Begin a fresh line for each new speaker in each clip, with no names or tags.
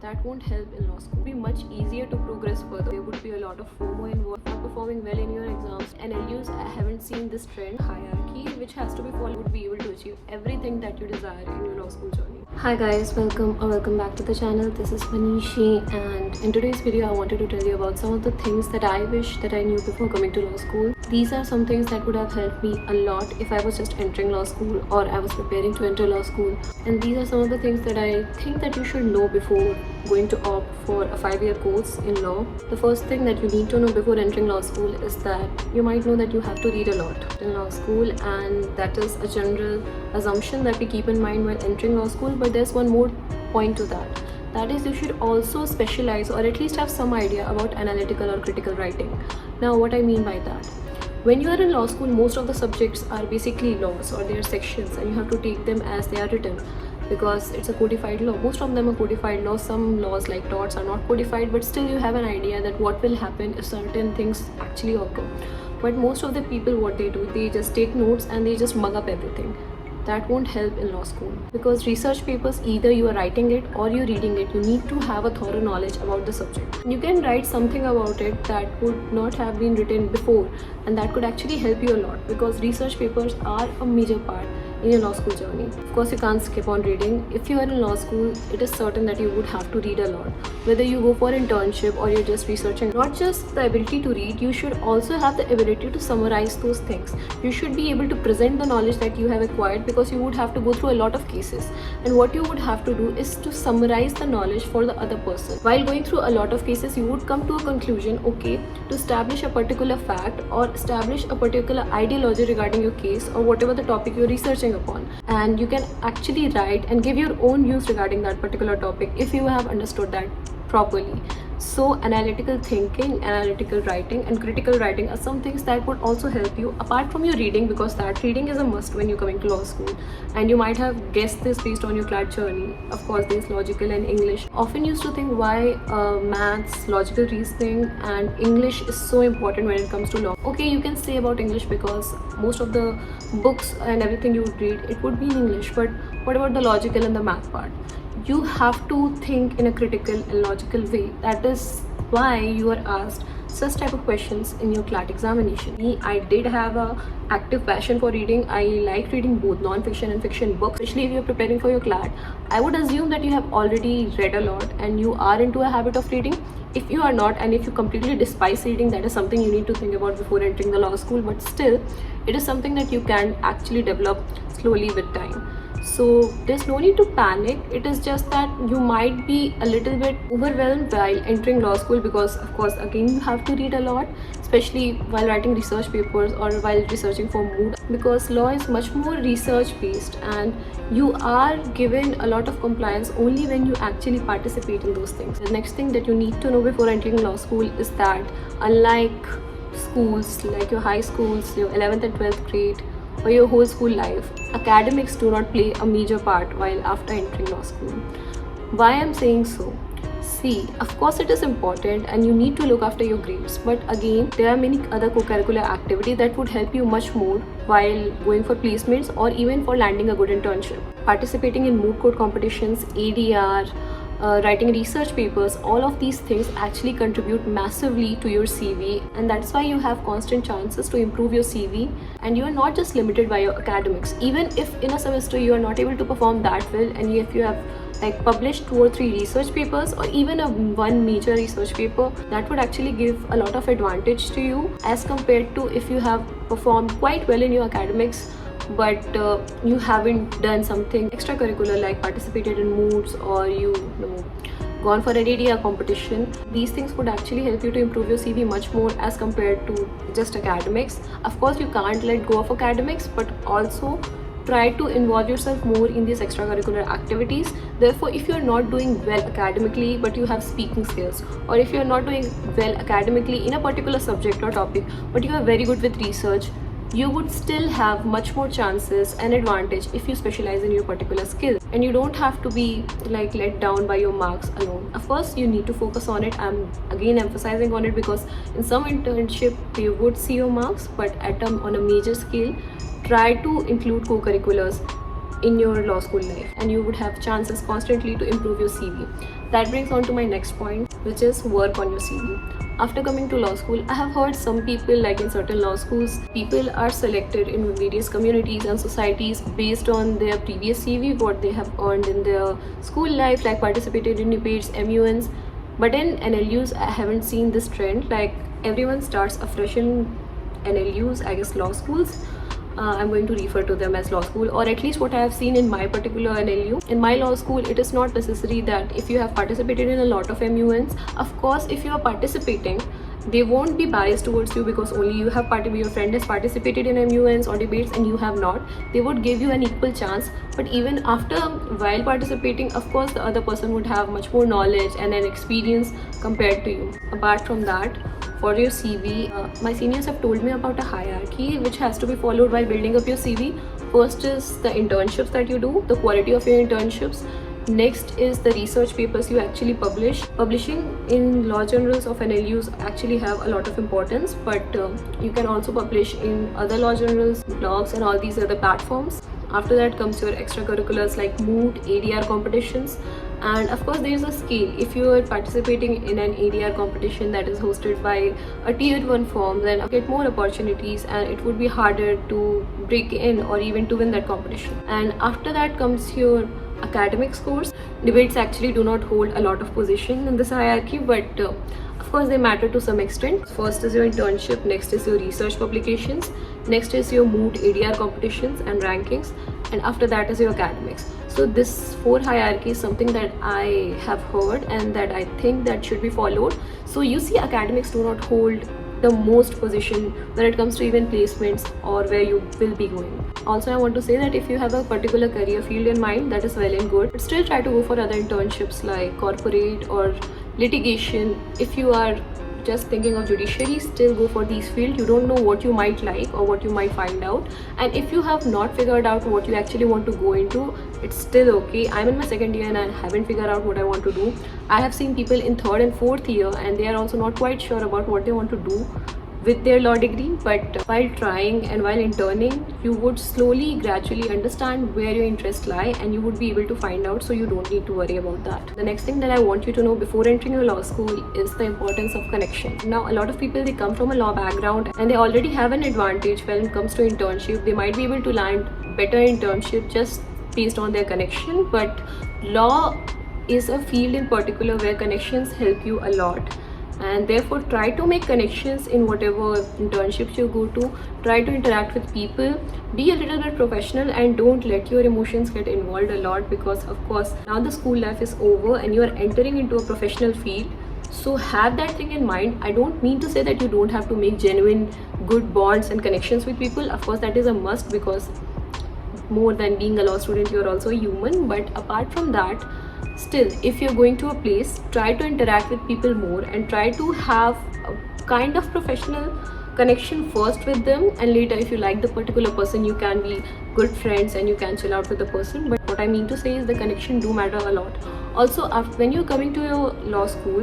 That won't help in law school. It would be much easier to progress further. There would be a lot of FOMO involved. If you're performing well in your exams and LUs, I haven't seen this trend hierarchy which has to be followed, would be able to achieve everything that you desire in your law school journey. Hi guys, welcome back to the channel. This is Manishi, and in today's video I wanted to tell you about some of the things that I wish that I knew before coming to law school. These are some things that would have helped me a lot if I was just entering law school or I was preparing to enter law school. And these are some of the things that I think that you should know before going to opt for a 5-year course in law. The first thing that you need to know before entering law school is that you might know that you have to read a lot in law school, and that is a general assumption that we keep in mind while entering law school. But there's one more point to that. That is, you should also specialize or at least have some idea about analytical or critical writing. Now, what I mean by that, when you are in law school, most of the subjects are basically laws or their sections, and you have to take them as they are written because it's a codified law. Most of them are codified laws. Some laws like torts are not codified, but still you have an idea that what will happen if certain things actually occur. But most of the people, what they do, they just take notes and they just mug up everything. That won't help in law school, because research papers, either you are writing it or you're reading it, you need to have a thorough knowledge about the subject. You can write something about it that would not have been written before, and that could actually help you a lot, because research papers are a major part in your law school journey. Of course, you can't skip on reading. If you are in law school, it is certain that you would have to read a lot. Whether you go for internship or you're just researching, not just the ability to read, you should also have the ability to summarize those things. You should be able to present the knowledge that you have acquired, because you would have to go through a lot of cases, and what you would have to do is to summarize the knowledge for the other person. While going through a lot of cases, you would come to a conclusion, okay, to establish a particular fact or establish a particular ideology regarding your case or whatever the topic you're researching upon, and you can actually write and give your own views regarding that particular topic if you have understood that properly. So analytical thinking, analytical writing and critical writing are some things that would also help you apart from your reading, because that reading is a must when you're coming to law school, and you might have guessed this based on your CLAT journey. Of course, there's logical and English. Often used to think why maths, logical reasoning and English is so important when it comes to law. Okay, you can say about English because most of the books and everything you would read, it would be in English, but what about the logical and the math part? You have to think in a critical and logical way. That is why you are asked such type of questions in your CLAT examination. I did have a active passion for reading. I like reading both non-fiction and fiction books, especially if you're preparing for your CLAT. I would assume that you have already read a lot and you are into a habit of reading. If you are not, and if you completely despise reading, that is something you need to think about before entering the law school, but still it is something that you can actually develop slowly with time. So there's no need to panic. It is just that you might be a little bit overwhelmed while entering law school, because of course again you have to read a lot, especially while writing research papers or while researching for mood, because law is much more research based and you are given a lot of compliance only when you actually participate in those things. The next thing that you need to know before entering law school is that unlike schools like your high schools, your 11th and 12th grade or your whole school life, academics do not play a major part while after entering law school. Why I'm saying so? See, of course it is important and you need to look after your grades, but again there are many other co-curricular activities that would help you much more while going for placements or even for landing a good internship. Participating in moot court competitions, ADR, writing research papers, all of these things actually contribute massively to your CV, and that's why you have constant chances to improve your CV, and you are not just limited by your academics. Even if in a semester you are not able to perform that well, and if you have like published 2 or 3 research papers or even one major research paper, that would actually give a lot of advantage to you as compared to if you have performed quite well in your academics but you haven't done something extracurricular like participated in moods or you know, gone for an ADR competition. These things would actually help you to improve your CV much more as compared to just academics. Of course, you can't let go of academics, but also try to involve yourself more in these extracurricular activities. Therefore, if you're not doing well academically but you have speaking skills, or if you're not doing well academically in a particular subject or topic but you are very good with research, you would still have much more chances and advantage if you specialize in your particular skill, and you don't have to be like let down by your marks alone. Of course, you need to focus on it. I'm again emphasizing on it because in some internship you would see your marks, but on a major scale, try to include co-curriculars. in your law school life, and you would have chances constantly to improve your CV. That brings on to my next point, which is work on your CV. After coming to law school, I have heard some people, like in certain law schools, people are selected in various communities and societies based on their previous CV, what they have earned in their school life, like participated in debates, MUNs. But in NLUs, I haven't seen this trend. Like everyone starts afresh in NLUs, I guess law schools. I'm going to refer to them as law school, or at least what I have seen in my particular NLU. In my law school, it is not necessary that if you have participated in a lot of MUNs, of course, if you are participating, they won't be biased towards you because only you have your friend has participated in MUNs or debates and you have not. They would give you an equal chance. But even after, while participating, of course, the other person would have much more knowledge and an experience compared to you. Apart from that, for your CV, my seniors have told me about a hierarchy which has to be followed while building up your CV. First is the internships that you do, the quality of your internships. Next is the research papers you actually publish. Publishing in law journals of NLUs actually have a lot of importance, but you can also publish in other law journals, blogs, and all these other platforms. After that comes your extracurriculars like moot, ADR competitions, and of course there is a scale. If you are participating in an ADR competition that is hosted by a tier 1 firm, then you get more opportunities and it would be harder to break in or even to win that competition. And after that comes your academic scores. Debates actually do not hold a lot of position in this hierarchy, but of course they matter to some extent. First is your internship, next is your research publications, next is your moot, ADR competitions and rankings, and after that is your academics. So this 4 hierarchy is something that I have heard and that I think that should be followed. So you see, academics do not hold the most position when it comes to even placements or where you will be going. Also, I want to say that if you have a particular career field in mind, that is well and good, but still try to go for other internships like corporate or litigation. If you are just thinking of judiciary, still go for these fields. You don't know what you might like or what you might find out, and if you have not figured out what you actually want to go into, it's still okay. I'm in my second year and I haven't figured out what I want to do. I have seen people in third and fourth year and they are also not quite sure about what they want to do with their law degree, but while trying and while interning, you would slowly, gradually understand where your interests lie and you would be able to find out, so you don't need to worry about that. The next thing that I want you to know before entering your law school is the importance of connection. Now, a lot of people, they come from a law background and they already have an advantage when it comes to internship. They might be able to land better internship just based on their connection, but law is a field in particular where connections help you a lot. And therefore try to make connections in whatever internships you go to. Try to interact with people, be a little bit professional, and don't let your emotions get involved a lot, because of course now the school life is over and you are entering into a professional field. So have that thing in mind. I don't mean to say that you don't have to make genuine good bonds and connections with people. Of course that is a must, because more than being a law student, you're also a human. But apart from that, still, if you're going to a place, try to interact with people more and try to have a kind of professional connection first with them, and later if you like the particular person, you can be good friends and you can chill out with the person. But what I mean to say is the connection do matter a lot. Also, when you're coming to your law school,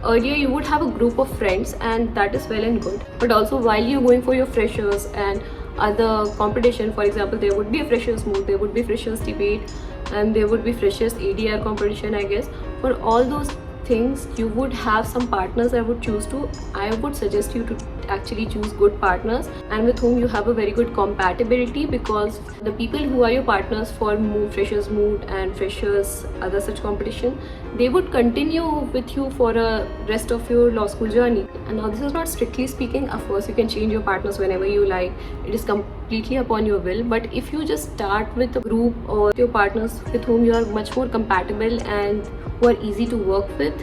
earlier you would have a group of friends and that is well and good, but also while you're going for your freshers and other competition, for example, there would be a freshers moot, there would be freshers debate, and there would be freshers ADR competition, I guess. For all those things, you would have some partners. I would suggest you to actually choose good partners and with whom you have a very good compatibility, because the people who are your partners for freshers moot and freshers other such competition, they would continue with you for a rest of your law school journey. And now this is not strictly speaking, of course you can change your partners whenever you like, it is completely upon your will. But if you just start with a group or your partners with whom you are much more compatible and who are easy to work with,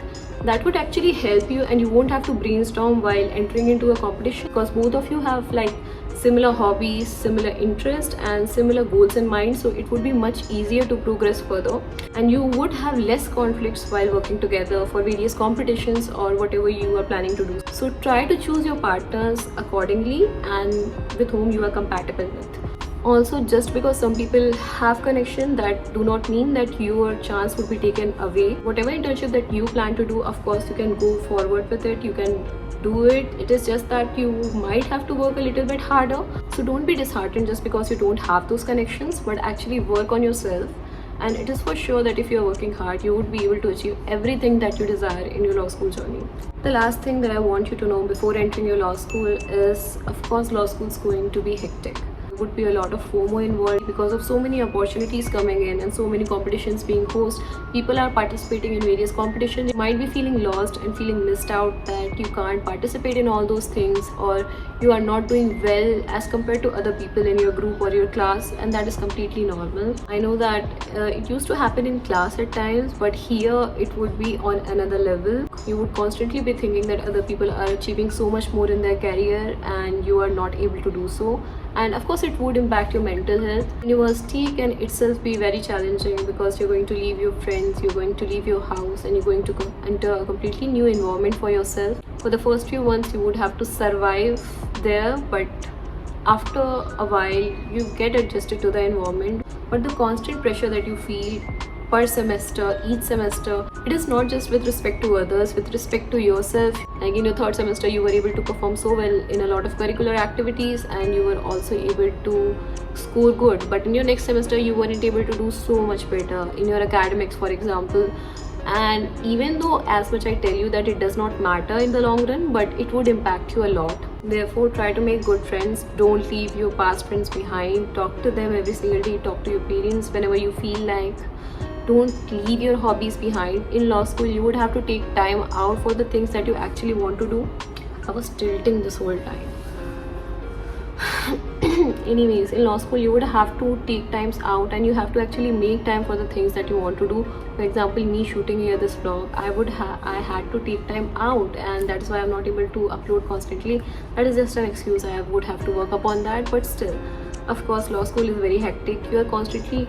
that would actually help you, and you won't have to brainstorm while entering into a competition, because both of you have like similar hobbies, similar interests and similar goals in mind. So it would be much easier to progress further, and you would have less conflicts while working together for various competitions or whatever you are planning to do. So try to choose your partners accordingly and with whom you are compatible with. Also, just because some people have connection, that do not mean that your chance would be taken away. Whatever internship that you plan to do, of course you can go forward with it, you can do it. It is just that you might have to work a little bit harder. So don't be disheartened just because you don't have those connections, but actually work on yourself. And it is for sure that if you're working hard, you would be able to achieve everything that you desire in your law school journey. The last thing that I want you to know before entering your law school is, of course, law school is going to be hectic. There would be a lot of FOMO involved because of so many opportunities coming in and so many competitions being hosted. People are participating in various competitions. You might be feeling lost and feeling missed out that you can't participate in all those things, or you are not doing well as compared to other people in your group or your class, and that is completely normal. I know that it used to happen in class at times, but here it would be on another level. You would constantly be thinking that other people are achieving so much more in their career and you are not able to do so. And of course it would impact your mental health. University can itself be very challenging because you're going to leave your friends, you're going to leave your house, and you're going to enter a completely new environment for yourself. For the first few months you would have to survive there, but after a while you get adjusted to the environment. But the constant pressure that you feel per semester, each semester, it is not just with respect to others, with respect to yourself. Like in your third semester you were able to perform so well in a lot of curricular activities and you were also able to score good, but in your next semester you weren't able to do so much better in your academics, for example. And even though as much I tell you that it does not matter in the long run, but it would impact you a lot. Therefore try to make good friends, don't leave your past friends behind, talk to them every single day, talk to your parents whenever you feel like. Don't leave your hobbies behind. In law school you would have to take time out for the things that you actually want to do. I was tilting this whole time. Anyways, in law school you would have to take times out and you have to actually make time for the things that you want to do. For example, me shooting here this vlog, I had to take time out, and that is why I'm not able to upload constantly. That is just an excuse. I would have to work upon that, but still, of course, law school is very hectic. You are constantly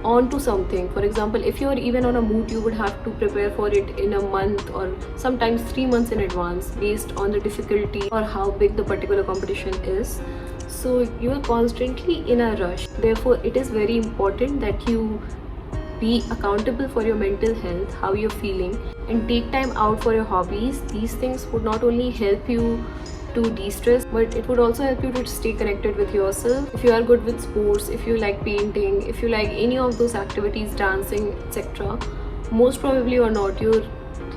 on to something. For example, if you're even on a moot, you would have to prepare for it in a month or sometimes 3 months in advance based on the difficulty or how big the particular competition is. So you are constantly in a rush. Therefore it is very important that you be accountable for your mental health, how you're feeling, and take time out for your hobbies. These things would not only help you to de-stress, but it would also help you to stay connected with yourself. If you are good with sports, if you like painting, if you like any of those activities, dancing, etc., most probably or not, your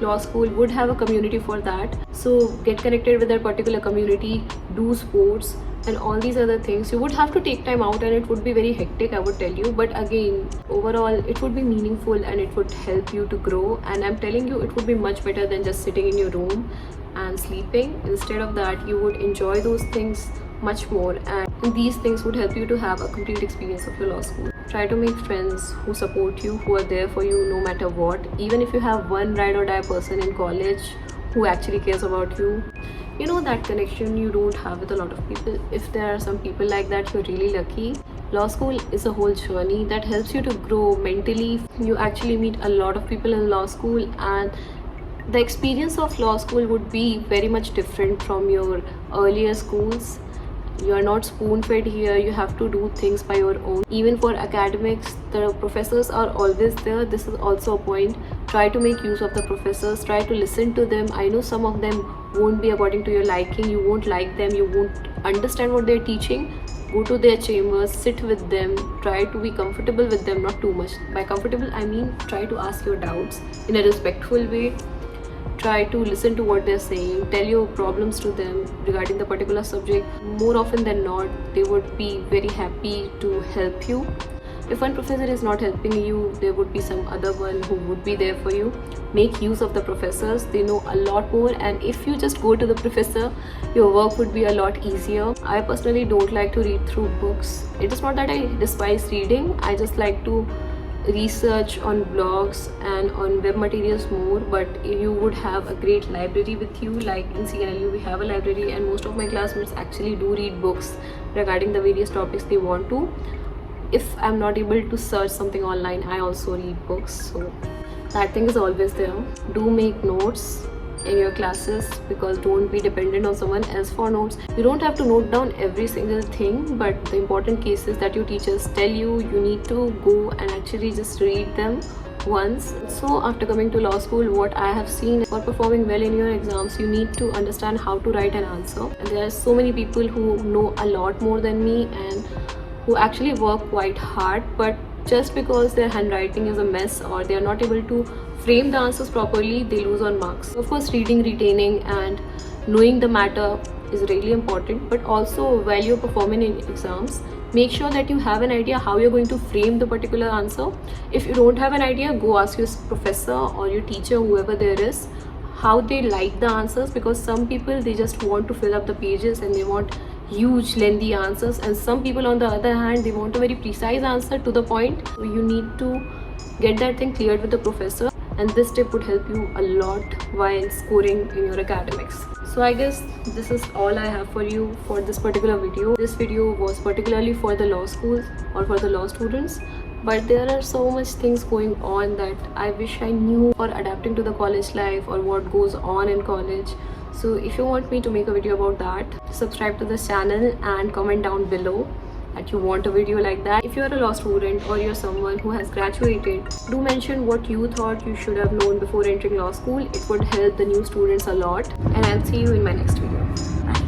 law school would have a community for that. So get connected with that particular community, do sports and all these other things. You would have to take time out and it would be very hectic, I would tell you, but again, overall it would be meaningful and it would help you to grow. And I'm telling you, it would be much better than just sitting in your room and sleeping. Instead of that, you would enjoy those things much more, and these things would help you to have a complete experience of your law school. Try to make friends who support you, who are there for you no matter what. Even if you have one ride or die person in college who actually cares about you, you know, that connection you don't have with a lot of people. If there are some people like that, you're really lucky. Law school is a whole journey that helps you to grow mentally. You actually meet a lot of people in law school, and the experience of law school would be very much different from your earlier schools. You are not spoon-fed here. You have to do things by your own. Even for academics, the professors are always there. This is also a point. Try to make use of the professors. Try to listen to them. I know some of them won't be according to your liking. You won't like them. You won't understand what they're teaching. Go to their chambers, sit with them, try to be comfortable with them, not too much. By comfortable, I mean try to ask your doubts in a respectful way. Try to listen to what they're saying, tell your problems to them regarding the particular subject. More often than not, they would be very happy to help you. If one professor is not helping you, there would be some other one who would be there for you. Make use of the professors. They know a lot more, and if you just go to the professor, your work would be a lot easier. I personally don't like to read through books. It is not that I despise reading. I just like to research on blogs and on web materials more. But you would have a great library with you. Like in CNLU, we have a library, and most of my classmates actually do read books regarding the various topics they want to. If I'm not able to search something online, I also read books, so that thing is always there. Do make notes, in your classes, because don't be dependent on someone else for notes. You don't have to note down every single thing, but the important cases that your teachers tell you, you need to go and actually just read them once. So after coming to law school, what I have seen, for performing well in your exams, you need to understand how to write an answer. And there are so many people who know a lot more than me and who actually work quite hard, but just because their handwriting is a mess or they are not able to frame the answers properly, they lose on marks. Of course, reading, retaining and knowing the matter is really important, but also while you're performing in exams, make sure that you have an idea how you're going to frame the particular answer. If you don't have an idea, go ask your professor or your teacher, whoever there is, how they like the answers, because some people, they just want to fill up the pages and they want huge lengthy answers, and some people on the other hand, they want a very precise answer to the point. So you need to get that thing cleared with the professor, and this tip would help you a lot while scoring in your academics. So I guess this is all I have for you for this particular video. This video was particularly for the law schools or for the law students, but there are so much things going on that I wish I knew for adapting to the college life or what goes on in college. So if you want me to make a video about that, subscribe to this channel and comment down below that you want a video like that. If you're a law student or you're someone who has graduated, do mention what you thought you should have known before entering law school. It would help the new students a lot, and I'll see you in my next video. Bye.